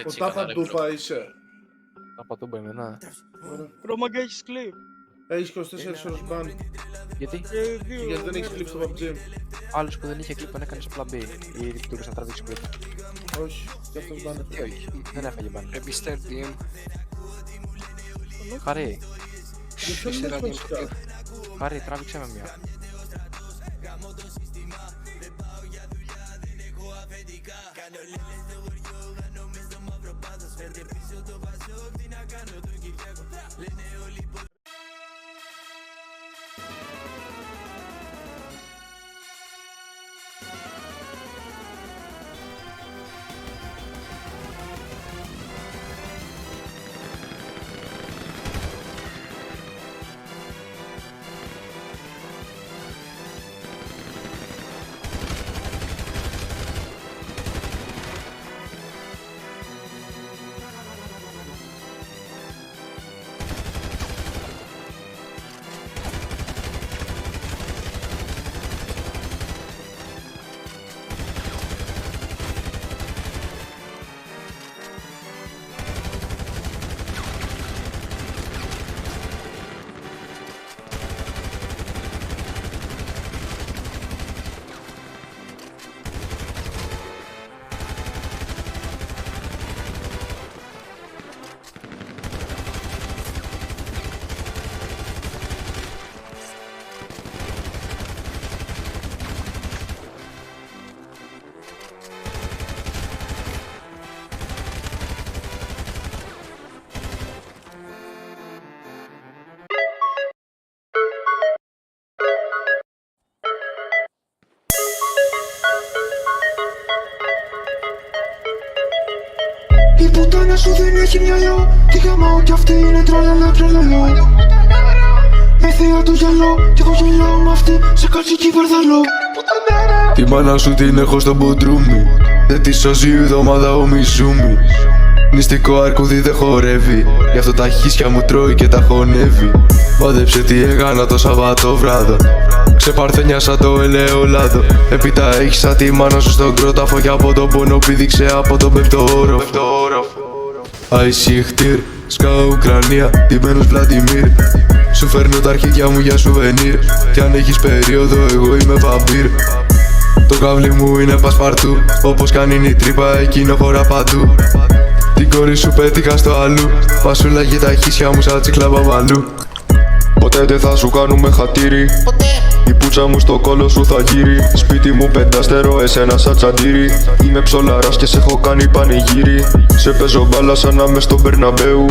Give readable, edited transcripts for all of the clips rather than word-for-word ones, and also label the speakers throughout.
Speaker 1: Ο Τάπα είσαι.
Speaker 2: Τάπα είναι, ναι.
Speaker 3: Ρώμαγκα έχεις κλειπ.
Speaker 1: Έχεις 24 ώρες μπαν.
Speaker 2: Γιατί?
Speaker 1: Γιατί δεν έχεις κλειπ στο PUBG.
Speaker 2: Άλλος που δεν είχε κλειπ τον έκανε απλά B. Ή του να τραβήξει κλειπ.
Speaker 1: Όχι, και αυτός μπαν.
Speaker 2: Τι όχι, δεν έφαγε μπαν.
Speaker 4: Mr. DM.
Speaker 2: Χαρή,
Speaker 1: Για ποιον είναι φωτικά.
Speaker 2: Χαρή, τράβηξε με μια.
Speaker 5: Η πουτάνα σου δεν έχει μυαλό. Τη γαμάω κι αυτή είναι τραλαλά τραλαλό. Με θεία το γυαλό κι εγώ γελάω μ' αυτή σε καλτσική βαρδαλό.
Speaker 6: Τη μάνα σου την έχω στο μποντρούμι. Δεν τη σώζει η εβδομάδα ο Μιζούμι. Νηστικό αρκούδι δεν χορεύει. Γι' αυτό τα χίσια μου τρώει και τα χωνεύει. Μάδεψε τι έκανα το Σαββατόβραδο. Ξεπαρθένιασα το ελαιόλαδο. Έπειτα έχεις σαν τη μάνα σου στον κρόταφο. Και από τον πόνο πήδηξε από τον πέμπτο όροφο. Αϊσίχτηρ, σκάω Ουκρανία, τιμένος Βλαντιμίρ. Σου φέρνω τα αρχίδια μου για σουβενίρ. Κι αν έχεις περίοδο εγώ είμαι βαμπύρ. Το καβλί μου είναι πασπαρτού. Όπως κάνει η τρύπα εκείνο χώρα παντού. Την κόρη σου πέτυχα στο αλλού. Πασούλα και τα χίσια μου σαν τσίκλα μπαμπαλού. Ποτέ δεν θα σου κάνουμε χατήρι. Η πουτσα μου στο κόλο σου θα γύρει. Σπίτι μου πεντάστερο, εσένα σαν τσαντήρι. Είμαι ψολαράς και σε έχω κάνει πανηγύρι. Σε παίζω μπάλα σαν να μες στον Μπερναμπέου.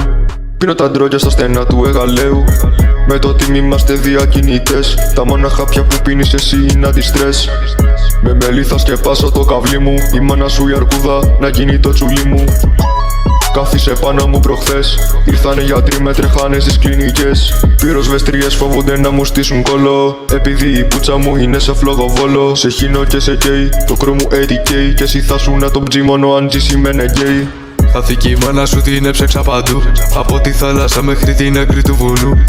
Speaker 6: Πίνω τα ντρόγια στα στενά του Εγαλαίου. Με το ότι είμαστε διακινητές. Τα μόνα χάπια που πίνεις εσύ είναι αντιστρες. Με μέλι θα σκεπάσω το καβλί μου. Η μάνα σου η αρκούδα να γίνει το τσουλί μου. Κάθισε πάνω μου προχθές. Ήρθανε γιατροί με τρεχάνε στις κλινικές. Πυροσβεστρίες φοβούνται να μου στήσουν κόλλο. Επειδή η πουτσα μου είναι σε φλογοβόλο. Σε χίνω και σε καίει, το κρό μου ADK. Και εσύ θα σου να τον ψή μόνο αν G σημαίνει γκέι. Χάθηκε η μάνα σου την έψαξα παντού. Από τη θάλασσα μέχρι την άκρη του βουνού.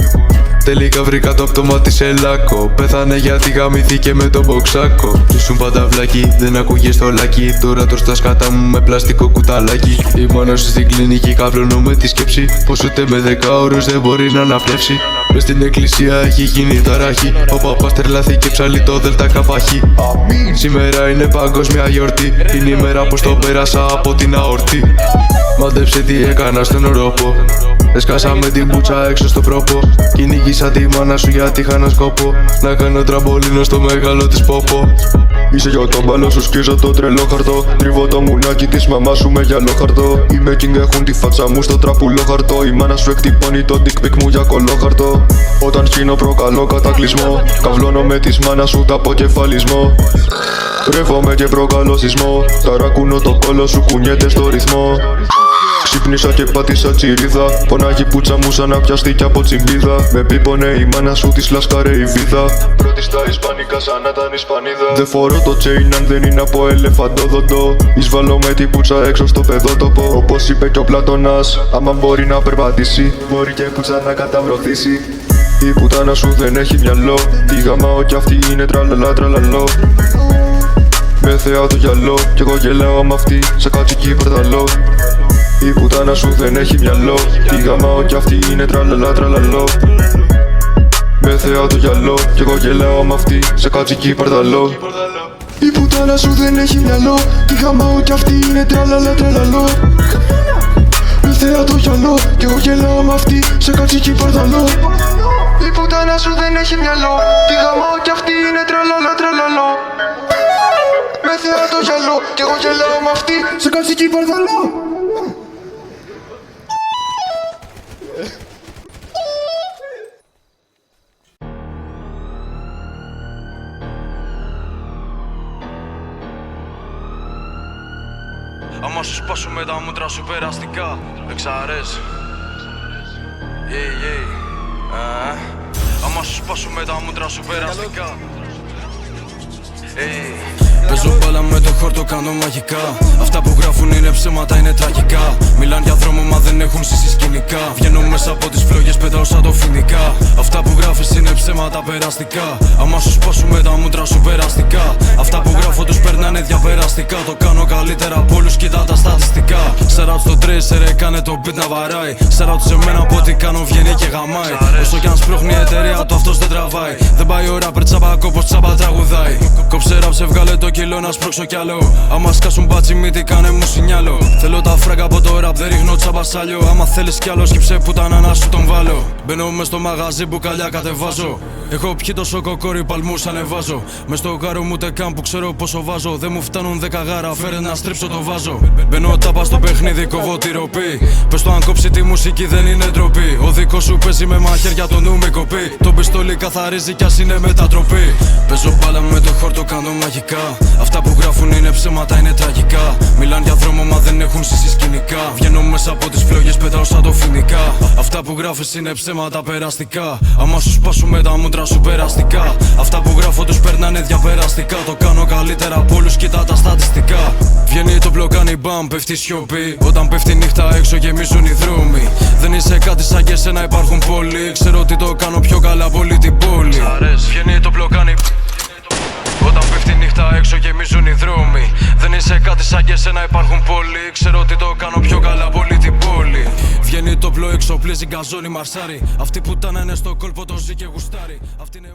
Speaker 6: Τελικά βρήκα το πτώμα της Ελάκο. Πέθανε γιατί γαμηθήκε με τον μποξάκο. Ήσουν πάντα βλάκι, δεν ακούγες το λάκι. Τώρα τρως τα σκάτα μου με πλαστικό κουταλάκι. Η μάνα σου στην κλινική καυλώνω με τη σκέψη. Πως ούτε με 10 ώρες δεν μπορεί να αναπνεύσει. Μες στην εκκλησία έχει γίνει ταράχη. Ο παπάς τρελάθηκε ψαλί το ΔΚΧ. Σήμερα είναι παγκόσμια γιορτή. Είναι η μέρα πως το πέρασα από την αορτή. Μάντεψε τι έκανα στον ορόπο. Έσκασα με την πουτσα έξω στο πρόπο. Κυνήγησα τη μάνα σου γιατί είχα ένα σκόπο. Να κάνω τραμπολίνο στο μεγάλο της πόπο. Είσαι για τον μπάλο σου σκίζω το τρελό χαρτό. Τριβώ το μουνάκι της μαμάς σου με γυαλό χαρτό. Οι making έχουν τη φάτσα μου στο τραπουλό χαρτό. Η μάνα σου εκτυπώνει το dick pic μου για κολόχαρτο. Όταν σκύνω προκαλώ κατακλυσμό. Καυλώνω με της μάνας σου τα αποκεφαλισμό. Ρεύομαι και προκαλώ σεισμό. Ταρακούνω το κόλο σου κουνιέται στο ρυθμό. Ξύπνησα και πάτησα τσιρίδα. Πονάγει πουτσα μου σαν να πιαστεί από τσιμπίδα. Με πίπονε η μάνα σου της λάσκαρε η βίδα. Πρώτη στα ισπανικά σαν να ήταν Ισπανίδα. Δεν φορώ το chain αν δεν είναι από ελεφαντόδοντο. Εισβάλλω με την πουτσα έξω στο παιδότοπο. Όπως είπε και ο Πλάτωνας, άμα μπορεί να περπατήσει, μπορεί και πουτσα να καταβρωθήσει. Η πουτάνα σου δεν έχει μυαλό. Τη γαμάω κι αυτή είναι τραλαλά τραλαλό. Με θεά το γυαλό κι εγώ γελάω μ' αυτή σε κατσική παρδαλό. Η πουτάνα σου δεν έχει μυαλό, τη γαμάω κι αυτή είναι τραλαλά τραλαλό. Με θεά το γυαλό κι εγώ γελάω μ' αυτή σε κατσική παρδαλό.
Speaker 5: Η πουτάνα σου δεν έχει μυαλό, τη γαμάω κι αυτή είναι τραλαλά τραλαλό. Με θεά το γυαλό κι εγώ γελάω μ' αυτή σε κατσική παρδαλό. Η πουτάνα σου δεν έχει μυαλό, τη γαμάω κι αυτή είναι τραλαλά τραλαλό. Με θεά το γυαλό κι εγώ γελάω μ' αυτή σε κατσική παρδαλό.
Speaker 4: Άμα σου σπάσουμε τα μούτρα σου περαστικά, εξαρές. Άμα σου σπάσουμε τα μούτρα σου περαστικά. Παίζω μπάλα με το χόρτο, κάνω μαγικά. Αυτά που γράφουν είναι ψέματα, είναι τραγικά. Μιλάν για δρόμο, μα δεν έχουν ζήσει σκηνικά. Βγαίνω μέσα από τις φλόγες, πετάω σαν το φοινικά. Αυτά που γράφεις είναι ψέματα περαστικά. Άμα σου σπάσουμε τα μούτρα σου περαστικά. Αυτά που γράφω τους περνάνε διαπεραστικά. Το κάνω καλύτερα από όλους, κοίτα τα στατιστικά. Σαράut στο τρέισερ, έκανε το beat να βαράει. Σαράut σε μένα, από ό,τι κάνω βγαίνει και γαμάει. Όσο κι αν σπρώχνει η εταιρεία του, αυτός δεν τραβάει. Δεν πάει ο ράπερ τσάμπα, όπως τσάμπα τραγουδάει. Κόψε ράψε, βγάλε το κιλό να σπρώξω κι άλλο. Άμα σκάσουν μπάτσι μύτη, κάνε μου σινιάλο. Θέλω τα φράγκα από το ραπ, δεν ρίχνω τσάμπα σάλιο. Άμα θέλεις κι άλλο, σκύψε πουτάνα να σου τον βάλω. Μπαίνω μες στο μαγαζί, μπουκαλιά κατεβάζω. Έχω πιει τόσο κοκόρι, παλμούς ανεβάζω. Μες στο γάρο μου τεκάν που ξέρω πόσο βάζω. Δεν μου φτάνουν 10 γάρα, φέρε να στρίψω το βάζο. Μπαίνω τάπα στο παιχνίδι, κόβω τη ροπή. Πες το αν κόψει τη μουσική δεν είναι ντροπή. Ο δικός σου παίζει με μαχαίρια, το νου με κοπεί. Το πιστόλι καθαρίζει κι ας είναι μετατροπή. Παίζω μπάλα με το χόρτο, κάνω μαγικά. Αυτά που γράφουν είναι ψέματα, είναι τραγικά. Μιλάν για δρόμο, μα δεν έχουν ζήσει σκηνικά. Βγαίνω μέσα από τις φλόγες, πετάω σαν το φοινικά. Αυτά που γράφεις είναι ψέματα περαστικά. Άμα σου σπάσουμε τα μούτρα σου περαστικά. Αυτά που γράφω τους περνάνε διαπεραστικά. Το κάνω καλύτερα από όλους, κοίτα τα στατιστικά. Βγαίνει το μπλοκ, κάνει μπαμ, πέφτει σιωπή. Όταν πέφτει νύχτα έξω γεμίζουν οι δρόμοι. Δεν είσαι κάτι σαν και εσένα, υπάρχουν πολλοί. Ξέρω ότι το κάνω πιο καλά από όλη την πόλη. Βγαίνει το μπλοκ, κάνει. Όταν πέφτει νύχτα έξω γεμίζουν οι δρόμοι. Δεν είσαι κάτι σαν και εσένα, υπάρχουν πολλοί. Ξέρω ότι το κάνω πιο καλά από όλη την πόλη. Βγαίνει το πλοίο, εξοπλίζει γκαζόλι, μαρσάρι. Αυτή που ήταν στο κόλπο, το ζει και γουστάρι. Αυτή είναι